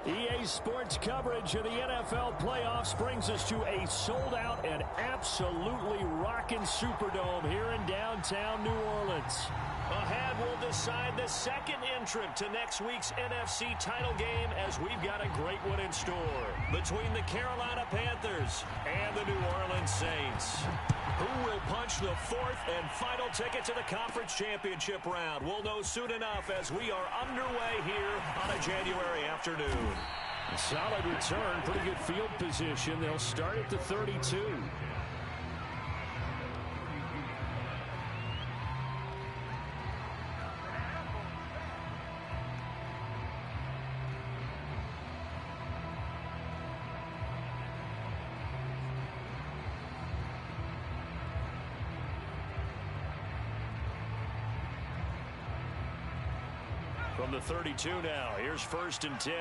EA Sports coverage of the NFL playoffs brings us to a sold-out and absolutely rocking Superdome here in downtown New Orleans. Ahead, we'll decide the second entrant to next week's NFC title game as we've got a great one in store between the Carolina Panthers and the New Orleans Saints. Who will punch the fourth and final ticket to the conference championship round? We'll know soon enough as we are underway here on a January afternoon. A solid return, pretty good field position. They'll start at the 32. From the 32 now, here's 1st and 10.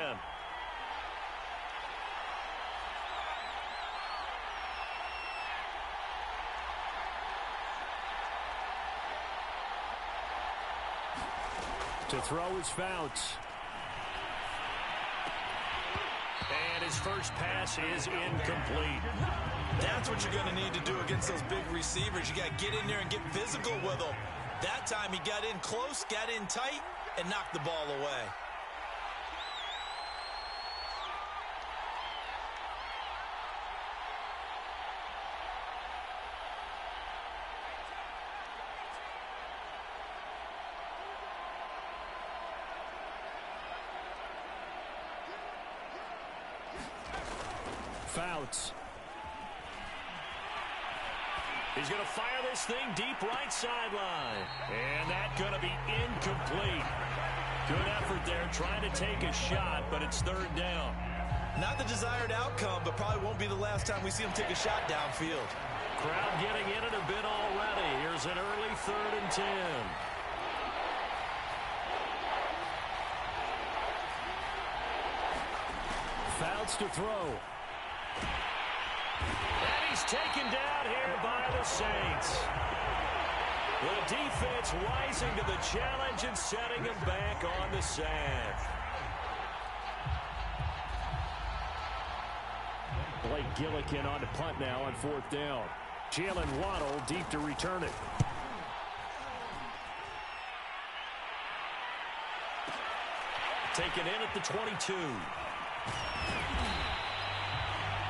To throw is Fouts. And his first pass is incomplete. That's what you're going to need to do against those big receivers. You got to get in there and get physical with them. That time he got in close, got in tight, and knocked the ball away. Fouts. He's going to fire this thing deep right sideline. And that's going to be incomplete. Good effort there trying to take a shot, but it's 3rd down. Not the desired outcome, but probably won't be the last time we see him take a shot downfield. Crowd getting in it a bit already. Here's an early 3rd and 10. Fouts to throw. And he's taken down here by the Saints. The defense rising to the challenge and setting him back on the sack. Blake Gillikin on to punt now on 4th down. Jalen Waddle deep to return it. Taken in at the 22.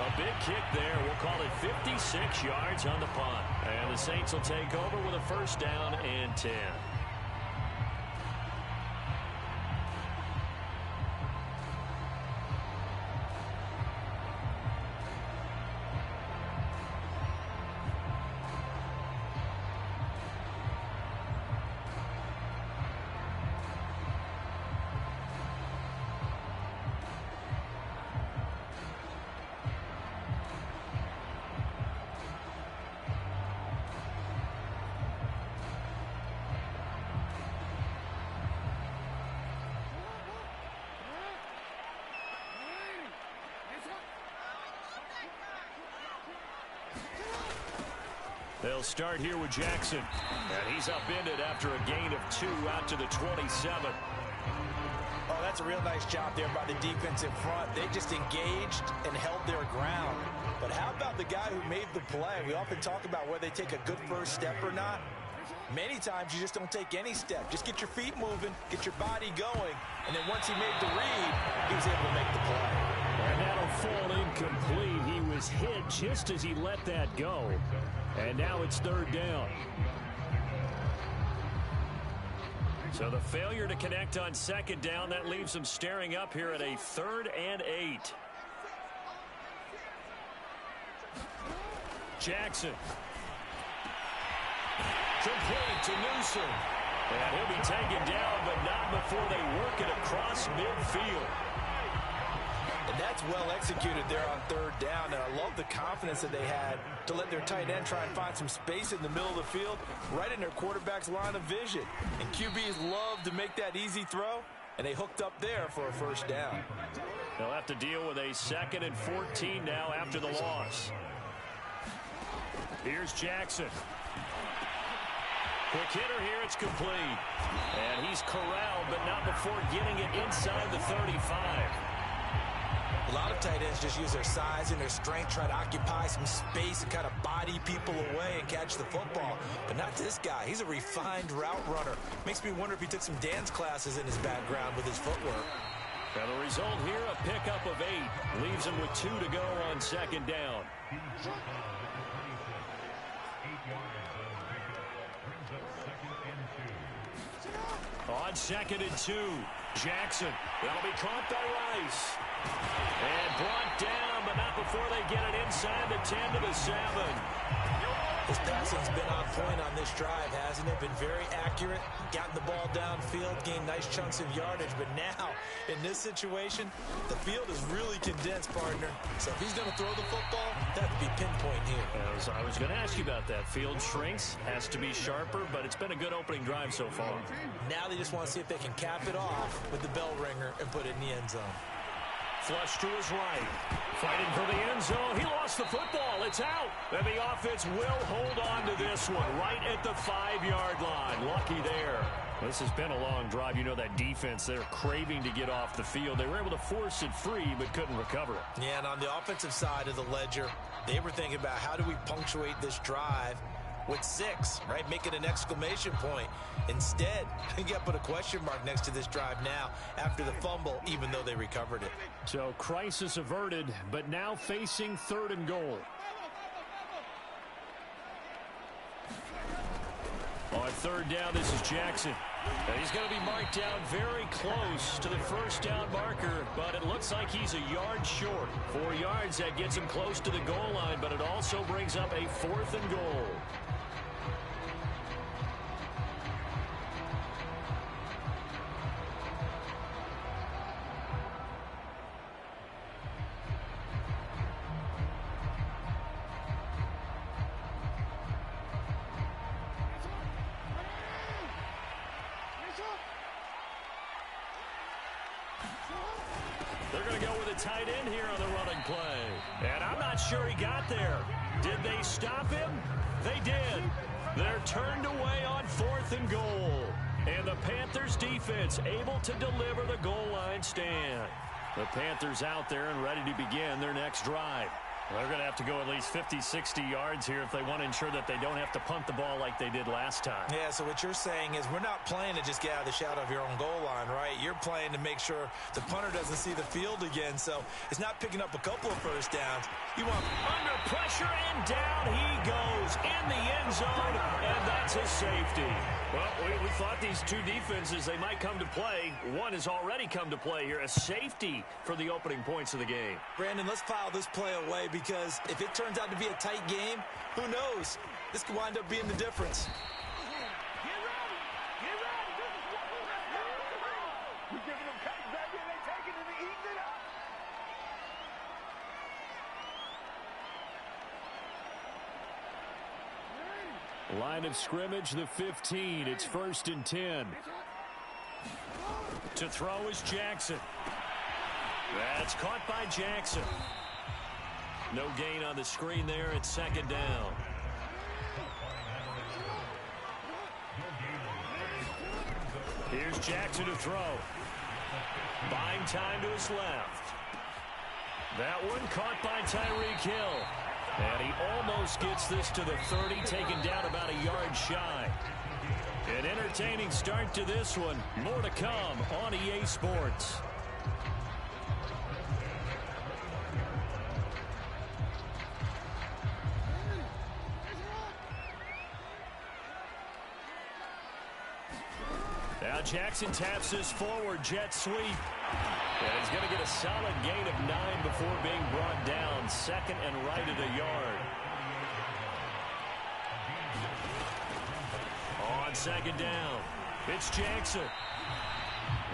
A big kick there. We'll call it 56 yards on the punt. And the Saints will take over with a 1st down and 10. They'll start here with Jackson. And he's upended after a gain of 2 out to the 27. Oh, that's a real nice job there by the defense in front. They just engaged and held their ground. But how about the guy who made the play? We often talk about whether they take a good first step or not. Many times you just don't take any step. Just get your feet moving, get your body going, and then once he made the read, he was able to make the play. And that'll fall incomplete. He was hit just as he let that go. And now it's 3rd down. So the failure to connect on 2nd down, that leaves them staring up here at a 3rd and 8. Jackson. Complete to Newsom. And he'll be taken down, but not before they work it across midfield. And that's well executed there on 3rd down. And I love the confidence that they had to let their tight end try and find some space in the middle of the field, right in their quarterback's line of vision. And QBs love to make that easy throw, and they hooked up there for a 1st down. They'll have to deal with a 2nd and 14 now after the loss. Here's Jackson. Quick hitter here, it's complete. And he's corralled, but not before getting it inside the 35. A lot of tight ends just use their size and their strength, try to occupy some space and kind of body people away and catch the football. But not this guy. He's a refined route runner. Makes me wonder if he took some dance classes in his background with his footwork. And the result here, a pickup of 8. Leaves him with 2 to go on second down. On 2nd and 2, Jackson. That'll be caught by Rice. And brought down, but not before they get it inside the 10 to the 7. His passing's been on point on this drive, hasn't it? Been very accurate, gotten the ball downfield, gained nice chunks of yardage. But now, in this situation, the field is really condensed, partner. So if he's going to throw the football, that would be pinpoint here. I was going to ask you about that. Field shrinks, has to be sharper, but it's been a good opening drive so far. Now they just want to see if they can cap it off with the bell ringer and put it in the end zone. Flush to his right. Fighting for the end zone. He lost the football. It's out. And the offense will hold on to this one right at the 5-yard line. Lucky there. This has been a long drive. You know that defense, they're craving to get off the field. They were able to force it free but couldn't recover it. Yeah, and on the offensive side of the ledger, they were thinking about how do we punctuate this drive with 6, right? Make it an exclamation point. Instead, you got to put a question mark next to this drive now after the fumble, even though they recovered it. So crisis averted, but now facing 3rd and goal. On 3rd down, this is Jackson. And he's going to be marked down very close to the 1st down marker, but it looks like he's a yard short. 4 yards, that gets him close to the goal line, but it also brings up a 4th and goal. They're going to go with a tight end here on the running play. And I'm not sure he got there. Did they stop him? They did. They're turned away on 4th and goal. And the Panthers defense able to deliver the goal line stand. The Panthers out there and ready to begin their next drive. They're going to have to go at least 50, 60 yards here if they want to ensure that they don't have to punt the ball like they did last time. Yeah, so what you're saying is we're not playing to just get out of the shadow of your own goal line, right? You're playing to make sure the punter doesn't see the field again. So it's not picking up a couple of first downs. You want under pressure, and down he goes in the end zone, and that's a safety. Well, we thought these two defenses, they might come to play. One has already come to play here, a safety for the opening points of the game. Brandon, let's file this play away because if it turns out to be a tight game, who knows? This could wind up being the difference. Line of scrimmage, the 15. It's 1st and 10. To throw is Jackson. That's caught by Jackson. No gain on the screen there. It's 2nd down. Here's Jackson to throw. Buying time to his left. That one caught by Tyreek Hill. And he almost gets this to the 30, taken down about a yard shy. An entertaining start to this one. More to come on EA Sports. Now Jackson taps this forward jet sweep. And he's going to get a solid gain of 9 before being brought down. 2nd and right at a yard. On 2nd down, it's Jackson.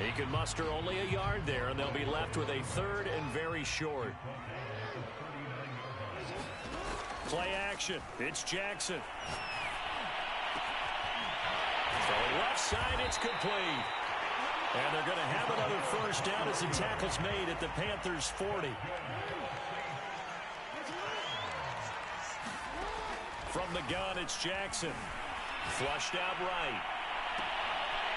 He can muster only a yard there, and they'll be left with a 3rd and very short. Play action. It's Jackson. So left side, it's complete. And they're going to have another first down as the tackle's made at the Panthers' 40. From the gun, it's Jackson. Flushed out right.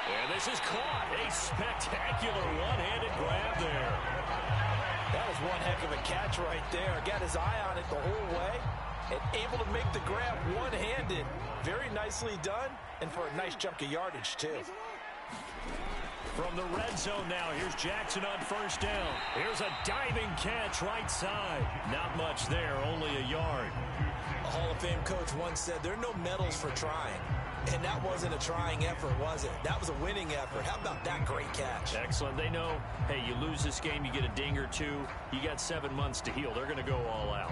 And this is caught. A spectacular one-handed grab there. That was one heck of a catch right there. Got his eye on it the whole way and able to make the grab one-handed. Very nicely done, and for a nice chunk of yardage, too. From the red zone now, here's Jackson on first down. Here's a diving catch right side. Not much there, only a yard. A Hall of Fame coach once said there are no medals for trying. And that wasn't a trying effort, was it? That was a winning effort. How about that great catch? Excellent. They know, hey, you lose this game, you get a ding or two. You got 7 months to heal. They're going to go all out.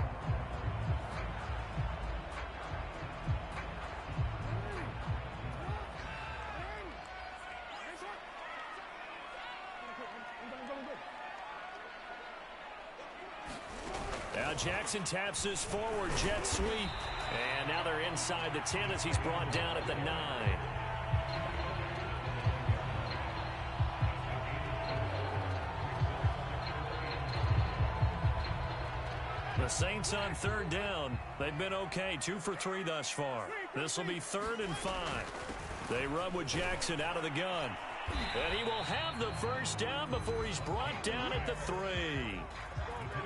Now Jackson taps this forward jet sweep. And now they're inside the 10 as he's brought down at the 9. The Saints on third down. They've been okay, 2 for 3 thus far. This will be 3rd and 5. They run with Jackson out of the gun. And he will have the first down before he's brought down at the 3.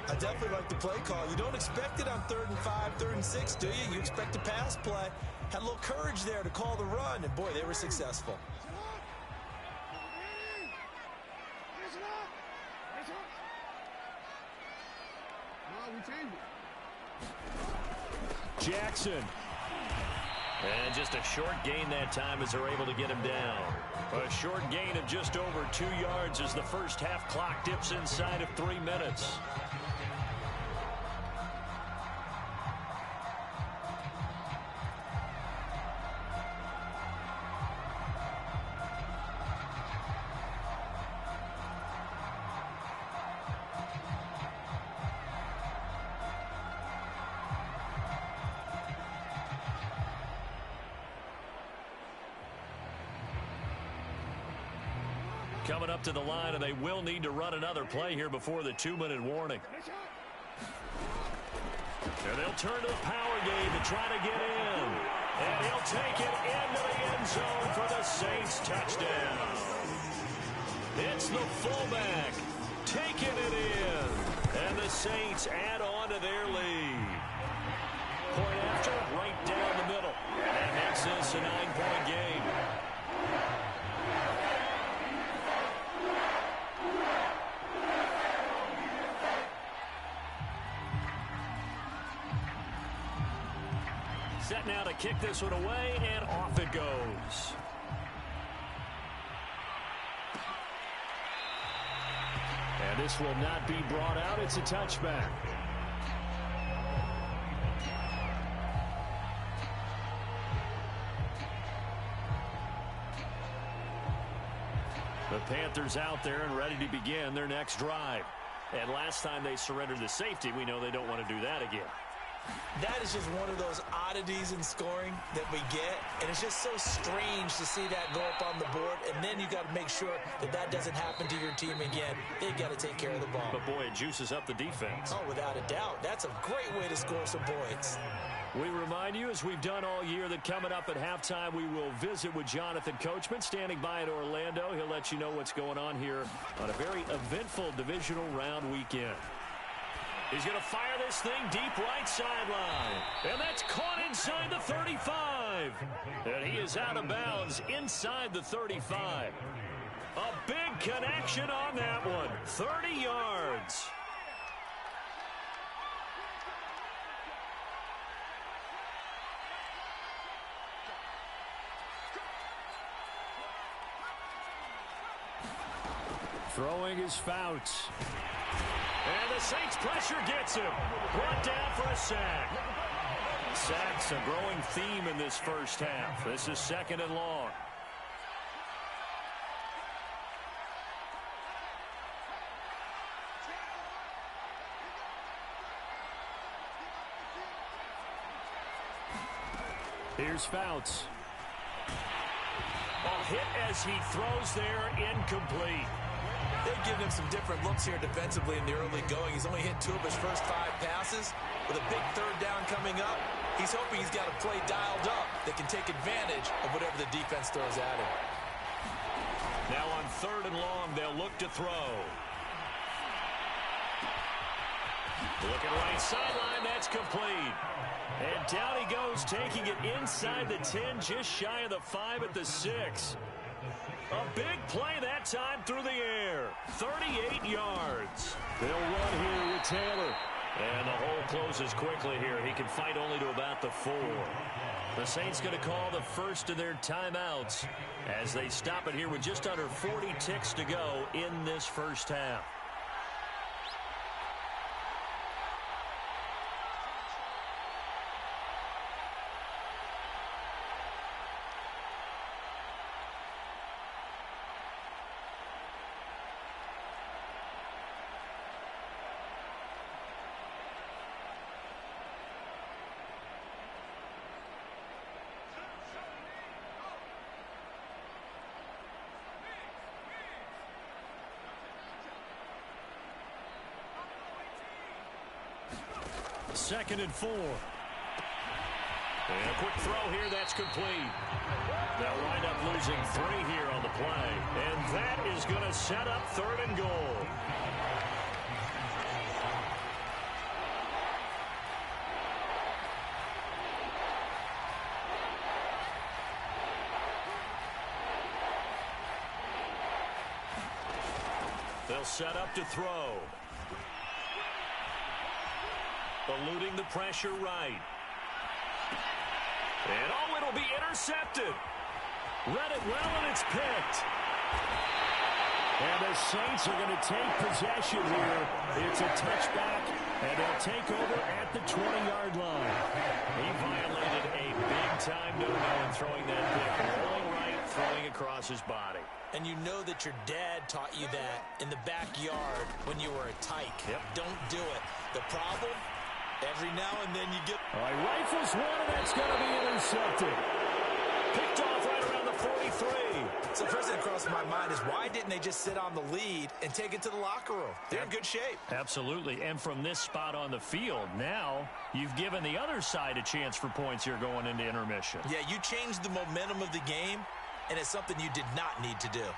I definitely like the play call. You don't expect it on 3rd and 5, 3rd and 6, do you? You expect a pass play. Had a little courage there to call the run, and boy, they were successful. Jackson. And just a short gain that time as they're able to get him down. A short gain of just over 2 yards as the first half clock dips inside of 3 minutes. Coming up to the line, and they will need to run another play here before the 2-minute warning. And they'll turn to the power game to try to get in. And he'll take it into the end zone for the Saints touchdown. It's the fullback taking it in. And the Saints add on to their lead. Point after, right down the middle. That makes this a 9-point game. Set now to kick this one away, and off it goes. And this will not be brought out. It's a touchback. The Panthers out there and ready to begin their next drive. And last time they surrendered the safety, we know they don't want to do that again. That is just one of those oddities in scoring that we get, and it's just so strange to see that go up on the board, and then you got to make sure that that doesn't happen to your team again. They've got to take care of the ball. But boy, it juices up the defense. Oh, without a doubt. That's a great way to score some points. We remind you, as we've done all year, that coming up at halftime, we will visit with Jonathan Coachman, standing by in Orlando. He'll let you know what's going on here on a very eventful divisional round weekend. He's going to fire this thing deep right sideline. And that's caught inside the 35. And he is out of bounds inside the 35. A big connection on that one. 30 yards. Throwing is Fouts. And the Saints pressure gets him. Brought down for a sack. Sacks a growing theme in this first half. This is 2nd and long. Here's Fouts. A hit as he throws there, incomplete. They've given him some different looks here defensively in the early going. He's only hit 2 of his first 5 passes. With a big 3rd down coming up, he's hoping he's got a play dialed up that can take advantage of whatever the defense throws at him. Now on 3rd and long, they'll look to throw. Looking right sideline, that's complete. And down he goes, taking it inside the 10, just shy of the 5 at the 6. A big play that time through the air. 38 yards. They'll run here with Taylor. And the hole closes quickly here. He can fight only to about the 4. The Saints going to call the first of their timeouts as they stop it here with just under 40 ticks to go in this first half. Second and 4. And a quick throw here, that's complete. They'll wind up losing 3 here on the play. And that is going to set up 3rd and goal. They'll set up to throw. Eluding the pressure right. And oh, it'll be intercepted. Read it well, and it's picked. And the Saints are going to take possession here. It's a touchback, and they'll take over at the 20-yard line. He violated a big-time no-no in throwing that pick. Rolling right, throwing across his body. And you know that your dad taught you that in the backyard when you were a tyke. Yep. Don't do it. The problem? Every now and then you get... All right, rifles one, and that's going to be intercepted. Picked off right around the 43. So the first thing that crosses my mind is why didn't they just sit on the lead and take it to the locker room? They're in good shape. Absolutely, and from this spot on the field, now you've given the other side a chance for points here going into intermission. Yeah, you changed the momentum of the game, and it's something you did not need to do.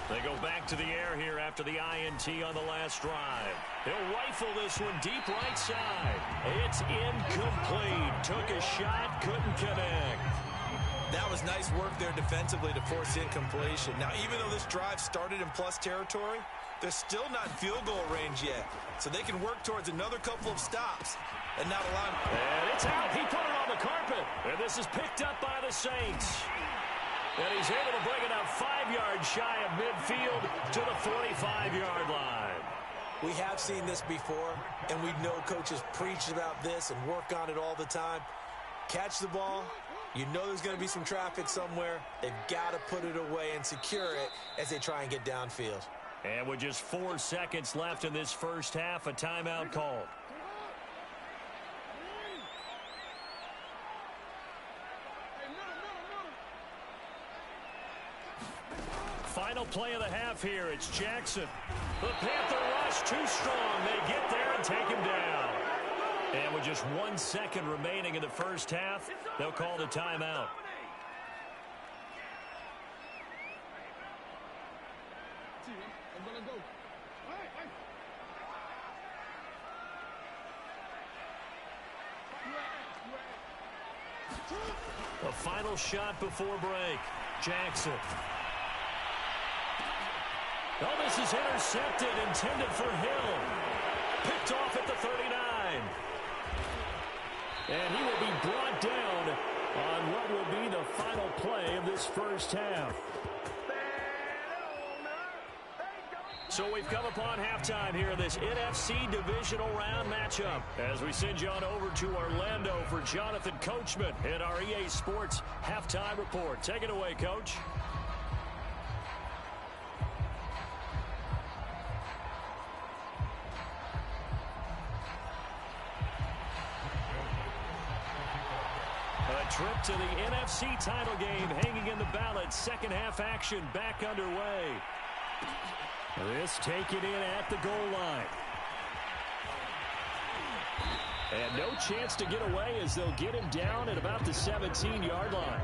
They go back to the air here after the INT on the last drive. He'll rifle this one deep right side. It's incomplete. Took a shot, couldn't connect. That was nice work there defensively to force incompletion. Now, even though this drive started in plus territory, they're still not in field goal range yet. So they can work towards another couple of stops and not allow... And it's out. He put it on the carpet. And this is picked up by the Saints. And he's able to bring it up 5 yards shy of midfield to the 45-yard line. We have seen this before, and we know coaches preach about this and work on it all the time. Catch the ball. You know there's going to be some traffic somewhere. They've got to put it away and secure it as they try and get downfield. And with just 4 seconds left in this first half, a timeout called. Final play of the half here. It's Jackson. The Panther rush too strong. They get there and take him down. And with just 1 second remaining in the first half, they'll call the timeout. A final shot before break. Jackson. Oh, this is intercepted, intended for Hill. Picked off at the 39. And he will be brought down on what will be the final play of this first half. So we've come upon halftime here in this NFC divisional round matchup as we send you on over to Orlando for Jonathan Coachman in our EA Sports halftime report. Take it away, Coach. A trip to the NFC title game hanging in the balance. Second half action back underway. This taken in at the goal line. And no chance to get away as they'll get him down at about the 17-yard line.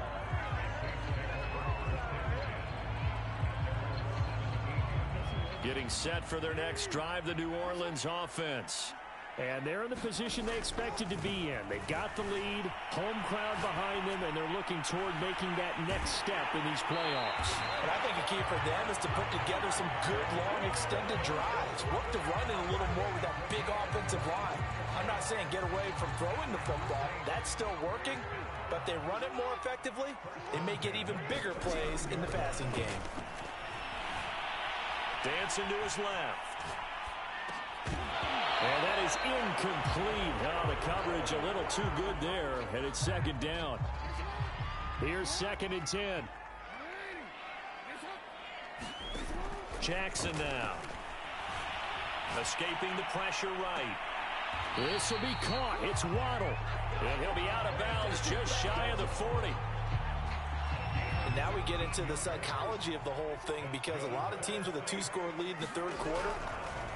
Getting set for their next drive, the New Orleans offense. And they're in the position they expected to be in. They've got the lead, home crowd behind them, and they're looking toward making that next step in these playoffs. And I think a key for them is to put together some good, long, extended drives. Work the run in a little more with that big offensive line. I'm not saying get away from throwing the football. That's still working. But they run it more effectively, they may get even bigger plays in the passing game. Dancing to his left. And that is incomplete. Oh, the coverage a little too good there, and it's second down. Here's 2nd and 10. Jackson now. Escaping the pressure right. This will be caught. It's Waddle. And he'll be out of bounds just shy of the 40. And now we get into the psychology of the whole thing, because a lot of teams with a 2-score lead in the third quarter,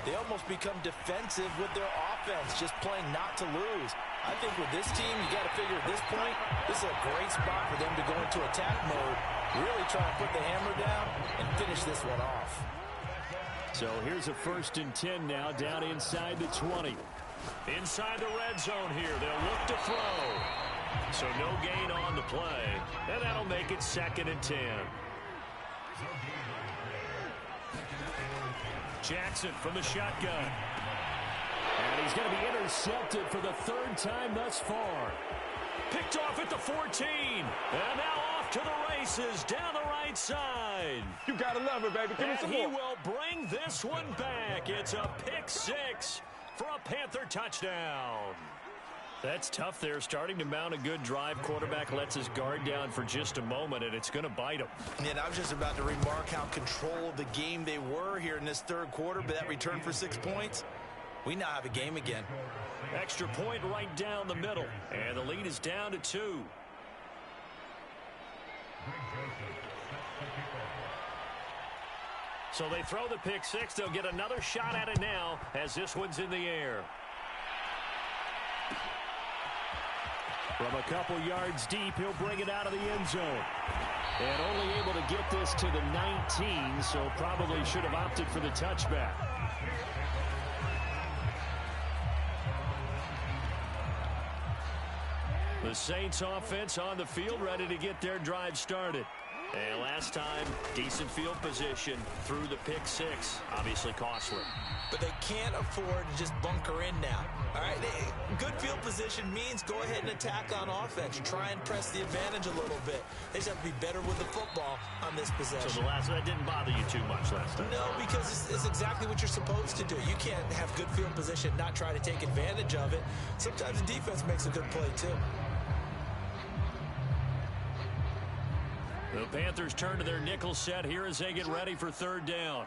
they almost become defensive with their offense, just playing not to lose. I think with this team, you got to figure at this point, this is a great spot for them to go into attack mode, really try to put the hammer down and finish this one off. So here's a 1st and 10 now, down inside the 20. Inside the red zone here, they'll look to throw. So no gain on the play, and that'll make it 2nd and 10. Jackson from the shotgun. And he's going to be intercepted for the 3rd time thus far. Picked off at the 14. And now off to the races down the right side. You got to love it, baby. Give me some more. And he will bring this one back. It's a pick 6 for a Panther touchdown. That's tough there, starting to mount a good drive. Quarterback lets his guard down for just a moment, and it's going to bite him. And I was just about to remark how control of the game they were here in this third quarter, but that return for 6 points, we now have a game again. Extra point right down the middle, and the lead is down to 2. So they throw the pick 6. They'll get another shot at it now as this one's in the air. From a couple yards deep, he'll bring it out of the end zone. And only able to get this to the 19, so probably should have opted for the touchback. The Saints offense on the field, ready to get their drive started. And last time, decent field position through the pick 6. Obviously costly. But they can't afford to just bunker in now. All right, good field position means go ahead and attack on offense. Try and press the advantage a little bit. They just have to be better with the football on this possession. So that didn't bother you too much last time? No, because it's exactly what you're supposed to do. You can't have good field position, not try to take advantage of it. Sometimes the defense makes a good play, too. The Panthers turn to their nickel set here as they get ready for 3rd down.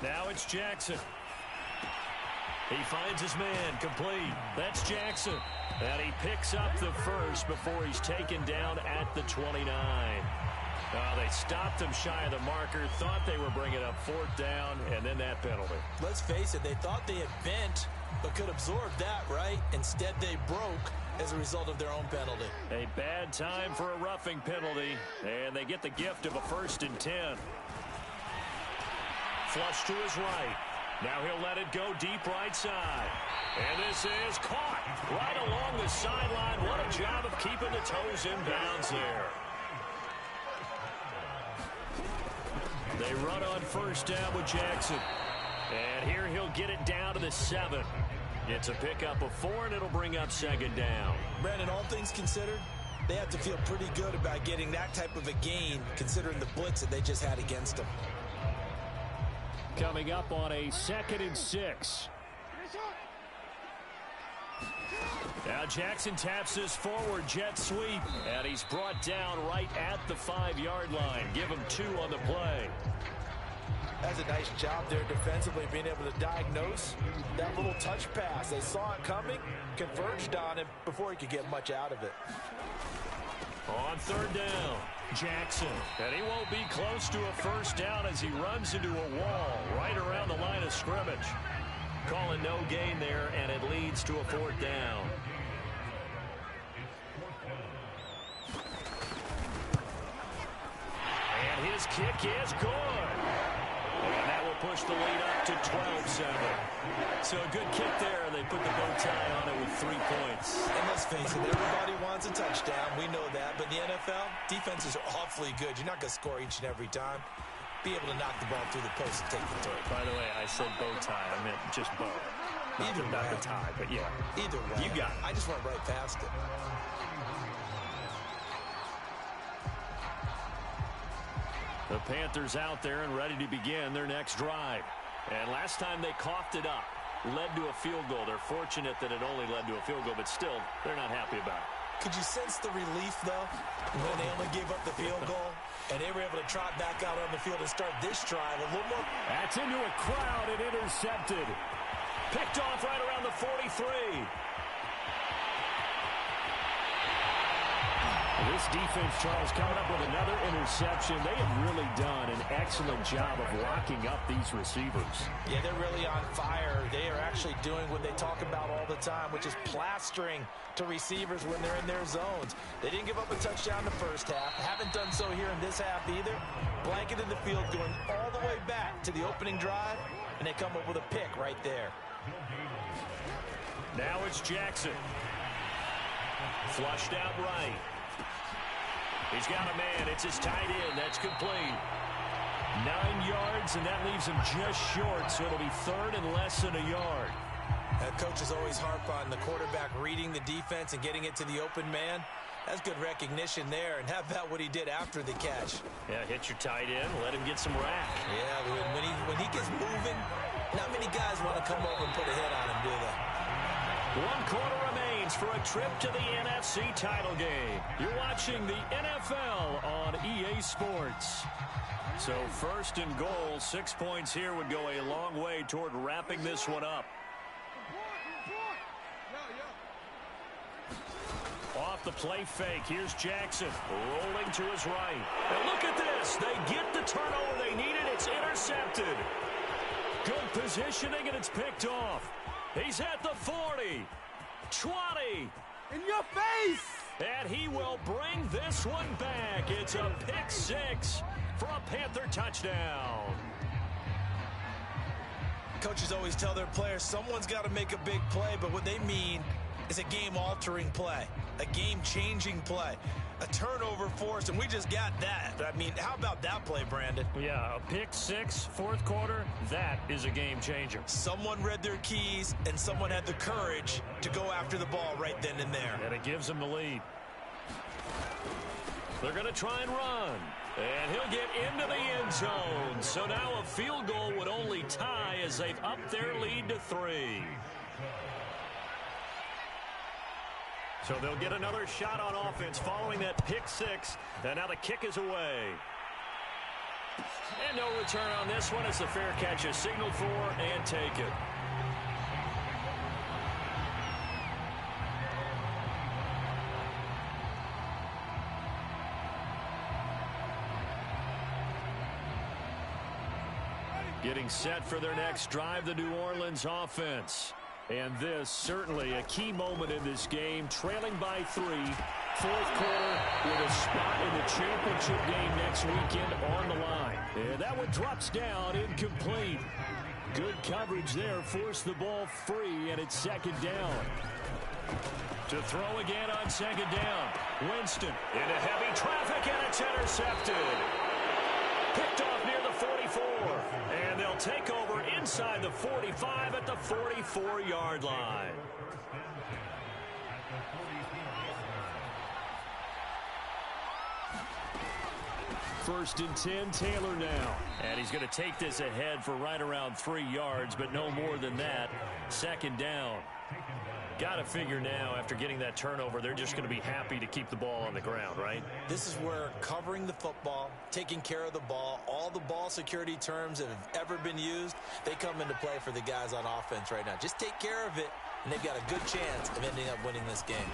Now it's Jackson. He finds his man, complete. That's Jackson. And he picks up the first before he's taken down at the 29. They stopped him shy of the marker, thought they were bringing up 4th down, and then that penalty. Let's face it, they thought they had bent, but could absorb that, right? Instead, they broke as a result of their own penalty. A bad time for a roughing penalty, and they get the gift of a 1st and 10. Flush to his right. Now he'll let it go deep right side. And this is caught right along the sideline. What a job of keeping the toes in bounds there. They run on 1st down with Jackson. And here he'll get it down to the 7. It's a pickup of 4, and it'll bring up 2nd down. Brandon, all things considered, they have to feel pretty good about getting that type of a gain, considering the blitz that they just had against them. Coming up on a 2nd and 6. Now Jackson taps this forward jet sweep, and he's brought down right at the 5-yard line. Give him 2 on the play. That's a nice job there defensively, being able to diagnose that little touch pass. They saw it coming, converged on it before he could get much out of it. On 3rd down, Jackson. And he won't be close to a 1st down as he runs into a wall right around the line of scrimmage. Calling no gain there, and it leads to a 4th down. kick is good. And that will push the lead up to 12-7. So a good kick there. They put the bow tie on it with 3 points. And let's face it, everybody wants a touchdown. We know that. But in the NFL, defenses are awfully good. You're not going to score each and every time. Be able to knock the ball through the post and take the throw. By the way, I said bow tie. I meant just bow. Not the tie, but yeah. Either way. You got it. I just went right past it. The Panthers out there and ready to begin their next drive. And last time they coughed it up, led to a field goal. They're fortunate that it only led to a field goal, but still, they're not happy about it. Could you sense the relief, though, when they only gave up the field goal? And they were able to trot back out on the field and start this drive a little more. That's into a crowd and intercepted. Picked off right around the 43. This defense, Charles, coming up with another interception. They have really done an excellent job of locking up these receivers. Yeah, they're really on fire. They are actually doing what they talk about all the time, which is plastering to receivers when they're in their zones. They didn't give up a touchdown in the first half. Haven't done so here in this half either. Blanketed the field, going all the way back to the opening drive, and they come up with a pick right there. Now it's Jackson. Flushed out right. He's got a man. It's his tight end. That's complete. 9 yards, and that leaves him just short, so it'll be third and less than a yard. Coaches always harp on the quarterback reading the defense and getting it to the open man. That's good recognition there. And how about what he did after the catch? Yeah, hit your tight end. Let him get some rack. Yeah, when he gets moving, not many guys want to come over and put a hit on him, do they? 1 quarter remains for a trip to the NFC title game. You're watching the NFL on EA Sports. So first and goal, 6 points here would go a long way toward wrapping this one up. Off the play fake, here's Jackson rolling to his right. And look at this. They get the turnover they needed. It's intercepted. Good positioning, and it's picked off. He's at the 40, 20. In your face! And he will bring this one back. It's a pick 6 for a Panther touchdown. Coaches always tell their players someone's got to make a big play, but what they mean is a game-altering play, a game-changing play, a turnover force, and we just got that. I mean, how about that play, Brandon? Yeah, a pick 6, fourth quarter, that is a game changer. Someone read their keys, and someone had the courage to go after the ball right then and there. And it gives them the lead. They're going to try and run. And he'll get into the end zone. So now a field goal would only tie as they've upped their lead to 3. So they'll get another shot on offense following that pick 6. And now the kick is away. And no return on this one as the fair catch is signaled for and taken. Getting set for their next drive, the New Orleans offense. And this, certainly a key moment in this game, trailing by 3. Fourth quarter with a spot in the championship game next weekend on the line. And that one drops down, incomplete. Good coverage there, forced the ball free, and it's second down. To throw again on second down. Winston into heavy traffic, and it's intercepted. Picked off near the 44. And they'll take over inside the 45 at the 44-yard line. First and 10, Taylor now. And he's going to take this ahead for right around 3 yards, but no more than that. Second down. Got to figure now, after getting that turnover, they're just going to be happy to keep the ball on the ground, right? This is where covering the football, taking care of the ball, all the ball security terms that have ever been used, they come into play for the guys on offense right now. Just take care of it, and they've got a good chance of ending up winning this game.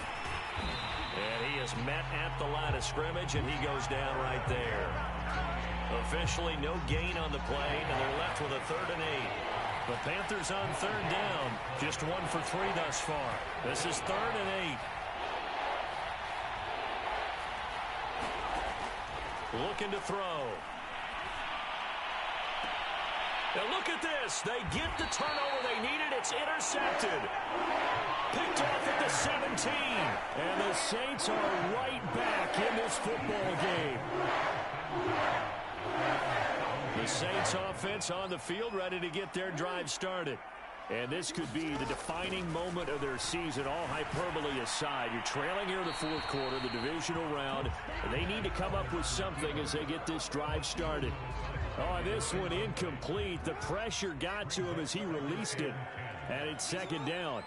And he is met at the line of scrimmage, and he goes down right there. Officially no gain on the play, and they're left with a 3rd and 8. The Panthers on 3rd down, just 1 for 3 thus far. This is 3rd and 8. Looking to throw. Now look at this. They get the turnover they needed. It's intercepted. Picked off at the 17. And the Saints are right back in this football game. The Saints offense on the field ready to get their drive started. And this could be the defining moment of their season, all hyperbole aside. You're trailing here in the fourth quarter, the divisional round, and they need to come up with something as they get this drive started. Oh, this one incomplete. The pressure got to him as he released it, and it's second down.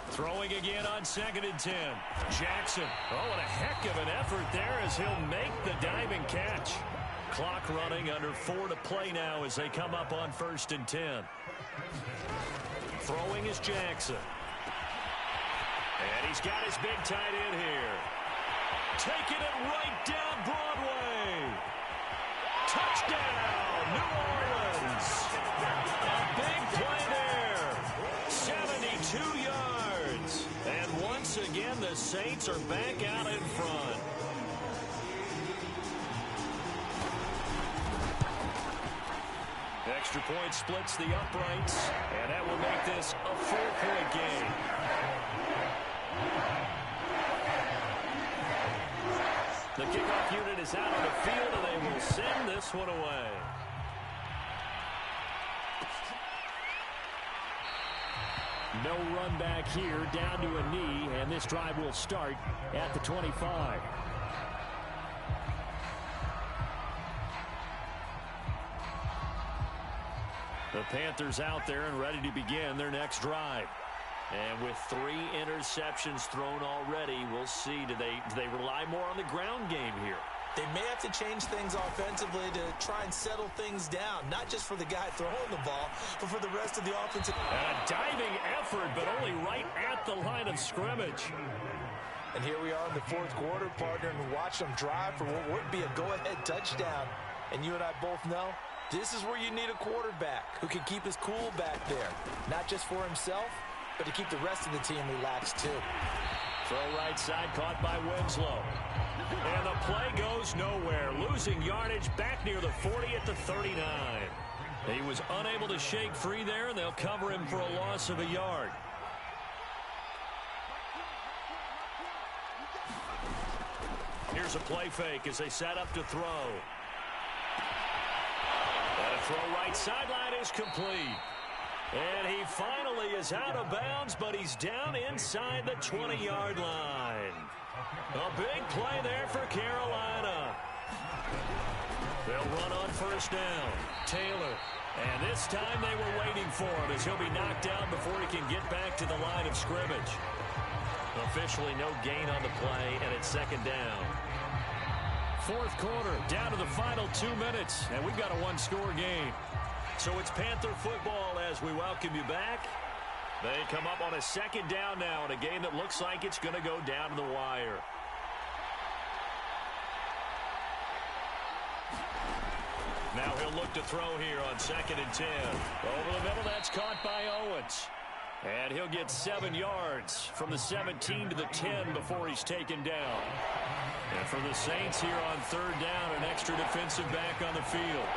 Throwing again on 2nd and 10. Jackson. Oh, and a heck of an effort there as he'll make the diving catch. Clock running, under 4 to play now as they come up on 1st and 10. Throwing is Jackson. And he's got his big tight end here. Taking it right down Broadway. Touchdown, New Orleans. A big play there. 72 yards. And once again, the Saints are back out in front. Extra point splits the uprights, and that will make this a 4-point game. The kickoff unit is out on the field, and they will send this one away. No run back here, down to a knee, and this drive will start at the 25. The Panthers out there and ready to begin their next drive. And with 3 interceptions thrown already, we'll see. Do they rely more on the ground game here? They may have to change things offensively to try and settle things down, not just for the guy throwing the ball, but for the rest of the offensive. A diving effort, but only right at the line of scrimmage. And here we are in the fourth quarter, partner, and watch them drive for what would be a go-ahead touchdown. And you and I both know this is where you need a quarterback who can keep his cool back there, not just for himself, but to keep the rest of the team relaxed too. Throw right side caught by Winslow. And the play goes nowhere. Losing yardage back near the 40 at the 39. He was unable to shake free there, and they'll cover him for a loss of a yard. Here's a play fake as they set up to throw. And a throw right sideline is complete. And he finally is out of bounds, but he's down inside the 20-yard line. A big play there for Carolina. They'll run on first down. Taylor. And this time they were waiting for him as he'll be knocked down before he can get back to the line of scrimmage. Officially no gain on the play, and it's second down. Fourth quarter, down to the final 2 minutes, and we've got a one-score game. So it's Panther football as we welcome you back. They come up on a second down now in a game that looks like it's going to go down to the wire. Now he'll look to throw here on 2nd and 10. Over the middle, that's caught by Owens. And he'll get 7 yards from the 17 to the 10 before he's taken down. And for the Saints here on third down, an extra defensive back on the field.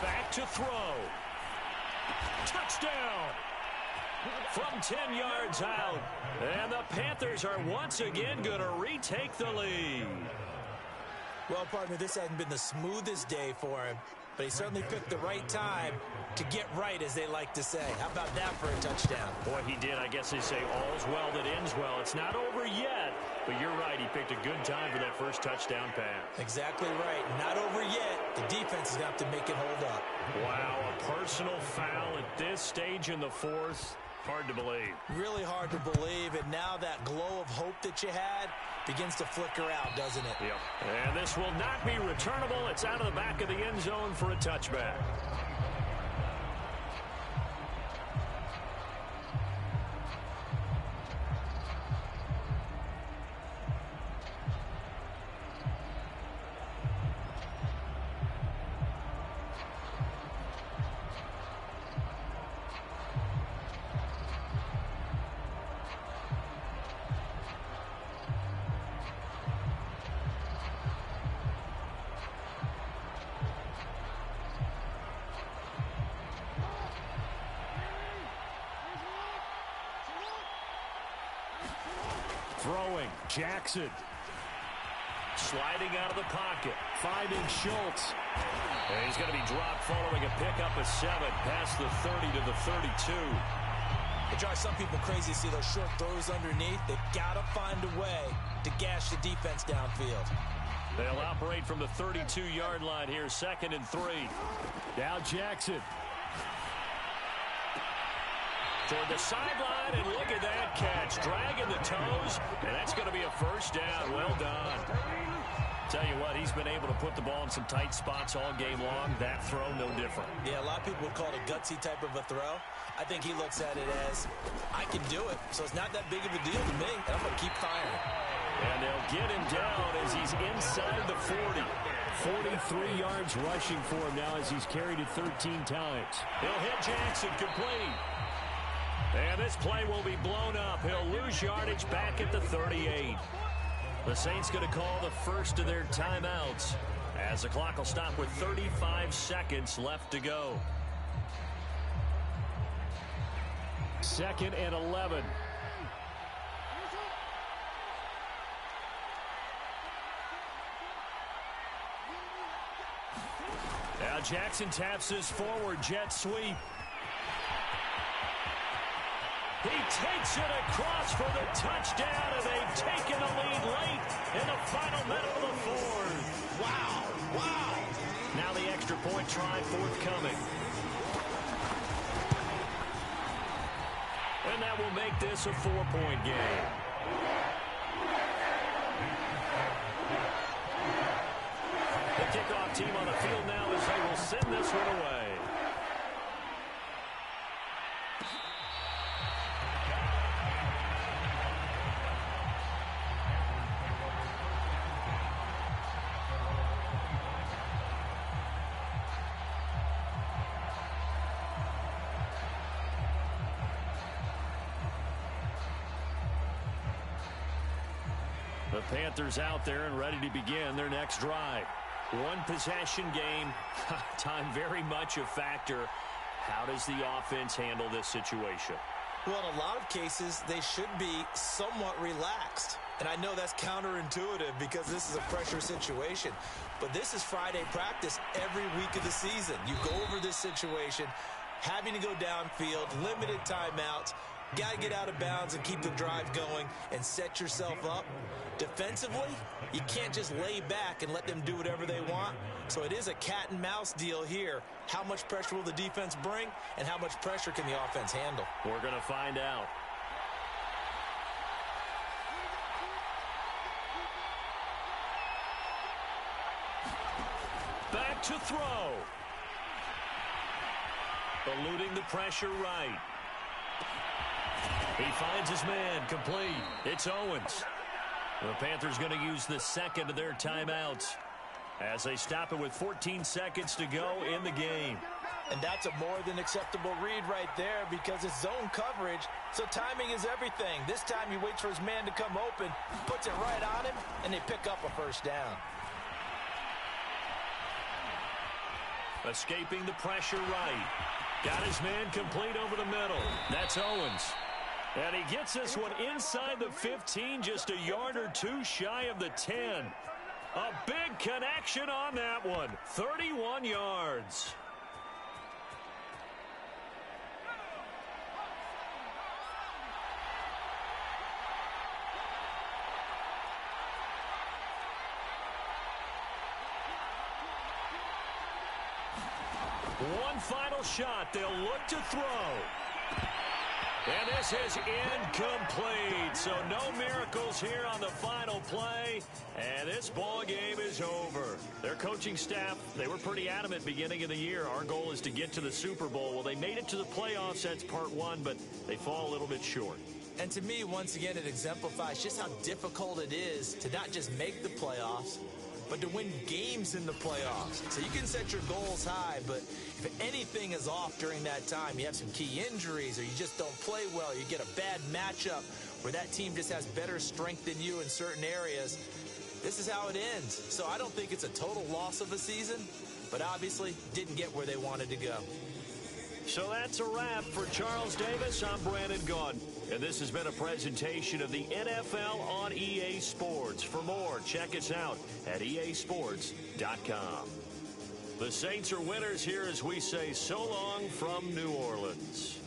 Back to throw. Touchdown. From 10 yards out. And the Panthers are once again going to retake the lead. Well, partner, this hasn't been the smoothest day for him, but he certainly picked the right time to get right, as they like to say. How about that for a touchdown? Boy, he did. I guess they say all's well that ends well. It's not over yet, but you're right. He picked a good time for that first touchdown pass. Exactly right. Not over yet. The defense is going to have to make it hold up. Wow, a personal foul at this stage in the fourth. Hard to believe. Really hard to believe, and now that glow of hope that you had begins to flicker out, doesn't it? Yep. And this will not be returnable. It's out of the back of the end zone for a touchback. Throwing, Jackson. Sliding out of the pocket, finding Schultz. And he's going to be dropped following a pickup of 7 past the 30 to the 32. It drives some people crazy to see those short throws underneath. They've got to find a way to gash the defense downfield. They'll operate from the 32-yard line here, 2nd and 3. Now Jackson. Toward the sideline, and look at that catch. Dragging the toes, and that's going to be a first down. Well done. Tell you what, he's been able to put the ball in some tight spots all game long. That throw, no different. Yeah, a lot of people would call it a gutsy type of a throw. I think he looks at it as, I can do it, so it's not that big of a deal to me, and I'm going to keep firing. And they'll get him down as he's inside the 40. 43 yards rushing for him now as he's carried it 13 times. He'll hit Jackson complete. And this play will be blown up. He'll lose yardage back at the 38. The Saints going to call the first of their timeouts as the clock will stop with 35 seconds left to go. 2nd and 11. Now Jackson taps his forward jet sweep. He takes it across for the touchdown, and they've taken the lead late in the final minute of the 4th. Wow, wow. Now the extra point try forthcoming. And that will make this a 4-point game. The kickoff team on the field now as they will send this one away. The Panthers out there and ready to begin their next drive. One possession game. Time very much a factor. How does the offense handle this situation? Well, in a lot of cases, they should be somewhat relaxed. And I know that's counterintuitive because this is a pressure situation. But this is Friday practice every week of the season. You go over this situation, having to go downfield, limited timeouts, got to get out of bounds and keep the drive going and set yourself up. Defensively, you can't just lay back and let them do whatever they want. So it is a cat and mouse deal here. How much pressure will the defense bring, and how much pressure can the offense handle? We're going to find out. Back to throw. Eluding the pressure right. He finds his man complete. It's Owens. The Panthers going to use the second of their timeouts as they stop it with 14 seconds to go in the game. And that's a more than acceptable read right there because it's zone coverage, so timing is everything. This time he waits for his man to come open, puts it right on him, and they pick up a first down. Escaping the pressure right. Got his man complete over the middle. That's Owens. And he gets this one inside the 15, just a yard or two shy of the 10. A big connection on that one. 31 yards. One final shot. They'll look to throw. And this is incomplete. So no miracles here on the final play. And this ball game is over. Their coaching staff, they were pretty adamant beginning of the year. Our goal is to get to the Super Bowl. Well, they made it to the playoffs. That's part one, but they fall a little bit short. And to me, once again, it exemplifies just how difficult it is to not just make the playoffs, but to win games in the playoffs. So you can set your goals high, but if anything is off during that time, you have some key injuries or you just don't play well, you get a bad matchup where that team just has better strength than you in certain areas, this is how it ends. So I don't think it's a total loss of a season, but obviously didn't get where they wanted to go. So that's a wrap for Charles Davis. I'm Brandon Gaudin. And this has been a presentation of the NFL on EA Sports. For more, check us out at easports.com. The Saints are winners here as we say so long from New Orleans.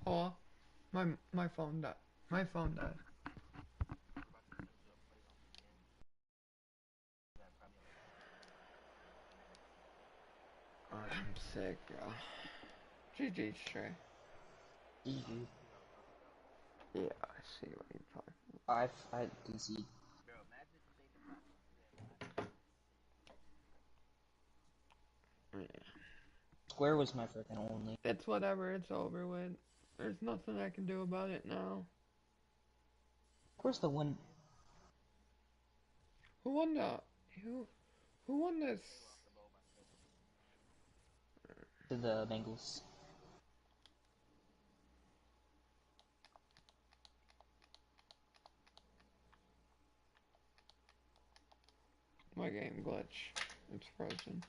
Oh, my phone died. My phone died. Oh, I'm sick, bro. GG, Trey. GG. Yeah, I see what you're talking I can see. about. Yeah. Square was my freaking only. It's whatever, it's over with. There's nothing I can do about it now. Of course, the one. Who won the... Who won this? To the Bengals. My game glitch. It's frozen.